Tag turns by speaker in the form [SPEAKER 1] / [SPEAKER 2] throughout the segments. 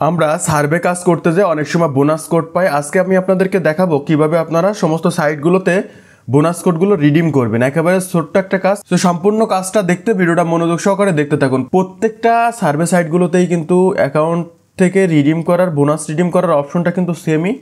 [SPEAKER 1] আমরা সার্ভে কাজ করতে যে অনেক সময় বোনাস কোড পাই। আজকে আমি আপনাদেরকে দেখাবো কিভাবে আপনারা সমস্ত সাইটগুলোতে বোনাস কোডগুলো রিডিম করবেন। একেবারে ছোট্ট একটা কাজ, তো সম্পূর্ণ কাজটা দেখতে ভিডিওটা মনোযোগ সহকারে দেখতে থাকুন। প্রত্যেকটা সার্ভে সাইটগুলোতেই কিন্তু অ্যাকাউন্ট থেকে রিডিম করার, বোনাস রিডিম করার অপশনটা কিন্তু সেমই।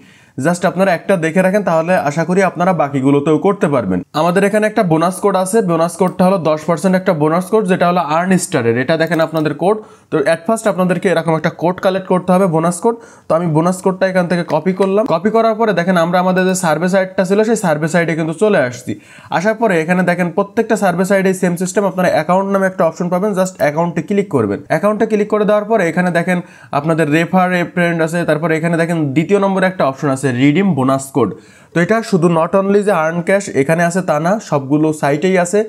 [SPEAKER 1] জাস্ট আপনারা একটা দেখে রাখেন, তাহলে আশা করি আপনারা বাকিগুলোতেও করতে পারবেন। আমাদের এখানে একটা বোনাস কোড আছে, বোনাস কোডটা হলো 10% একটা বোনাস কোড, যেটা হলো আর্ন স্টারের। এটা দেখেন আপনাদের কোড। তো অ্যাট ফার্স্ট আপনাদেরকে এরকম একটা কোড কালেক্ট করতে হবে, বোনাস কোড। তো আমি বোনাস কোডটা এখান থেকে কপি করলাম। কপি করার পরে দেখেন আমরা আমাদের যে সার্ভে সাইটটা ছিল সেই সার্ভে সাইটে কিন্তু চলে আসছি। আসার পরে এখানে দেখেন প্রত্যেকটা সার্ভে সাইটে সেম সিস্টেম, আপনারা অ্যাকাউন্ট নামে একটা অপশন পাবেন, জাস্ট অ্যাকাউন্টে ক্লিক করবেন। অ্যাকাউন্টে ক্লিক করে দেওয়ার পরে এখানে দেখেন আপনাদের রেফার এ ফ্রেন্ড আছে, তারপরে এখানে দেখেন দ্বিতীয় নম্বরে একটা অপশন আছে রিডিম বোনাস কোড। তো এটা শুধু নট অনলি যে আর্ন ক্যাশ এখানে আছে তা না, সবগুলো সাইটেই আছে।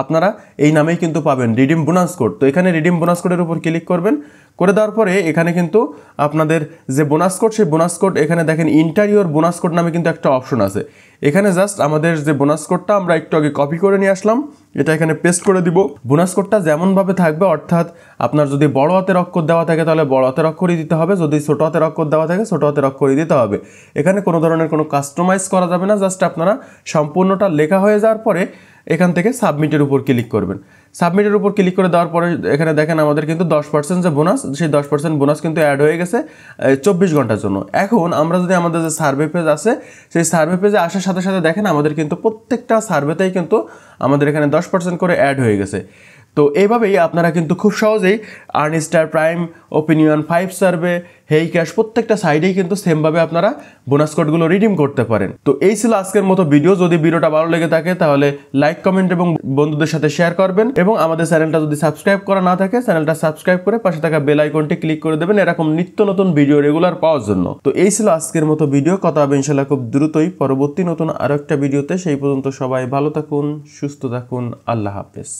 [SPEAKER 1] আপনারা এই নামেই কিন্তু পাবেন রিডিম বোনাস কোড। তো এখানে রিডিম বোনাস কোডের উপর ক্লিক করবেন। করে দেওয়ার পরে এখানে কিন্তু আপনাদের যে বোনাস কোড, সেই বোনাস কোড এখানে দেখেন ইন্টারিয়র বোনাস কোড নামে কিন্তু একটা অপশন আছে। এখানে জাস্ট আমাদের যে বোনাস কোডটা আমরা একটু আগে কপি করে নিয়ে আসলাম, এটা এখানে পেস্ট করে দিব। বোনাস কোডটা যেমনভাবে থাকবে, অর্থাৎ আপনার যদি বড় হাতের অক্ষর দেওয়া থাকে তাহলে বড় হাতের অক্ষরই দিতে হবে, যদি ছোট হাতের অক্ষর দেওয়া থাকে ছোট হাতের অক্ষরই দিতে হবে। এখানে কোনো ধরনের কোনো কাস্টমাইজ করা যাবে না। জাস্ট আপনারা সম্পূর্ণটা লেখা হয়ে যাওয়ার পরে এখান থেকে সাবমিটের উপর ক্লিক করবেন। সাবমিটের উপর ক্লিক করে দেওয়ার পরে এখানে দেখেন আমাদের কিন্তু 10% যে বোনাস, সেই 10% বোনাস কিন্তু অ্যাড হয়ে গেছে 24 ঘন্টার জন্য। এখন আমরা যদি আমাদের যে সার্ভে পেজ আছে, সেই সার্ভে পেজে আসার সাথে সাথে দেখেন আমাদের কিন্তু প্রত্যেকটা সার্ভেতেই কিন্তু আমাদের এখানে 10% করে অ্যাড হয়ে গেছে। তো এইভাবেই আপনারা কিন্তু খুব সহজেই Earn Star, Prime, Opinion, 5 Survey, Hey Cash প্রত্যেকটা সাইডেই কিন্তু সেমভাবে আপনারা বোনাস কোডগুলো রিডিম করতে পারেন। তো এই ছিল আজকের মতো ভিডিও। যদি ভিডিওটা ভালো লেগে থাকে তাহলে লাইক, কমেন্ট এবং বন্ধুদের সাথে শেয়ার করবেন, এবং আমাদের চ্যানেলটা যদি সাবস্ক্রাইব করা না থাকে চ্যানেলটা সাবস্ক্রাইব করে পাশে থাকা বেল আইকনটি ক্লিক করে দেবেন এরকম নিত্য নতুন ভিডিও রেগুলার পাওয়ার জন্য। তো এই ছিল আজকের মতো ভিডিও। কথা হবে ইনশাআল্লাহ খুব দ্রুতই পরবর্তী নতুন আরো একটা ভিডিওতে। সেই পর্যন্ত সবাই ভালো থাকুন, সুস্থ থাকুন, আল্লাহ হাফেজ।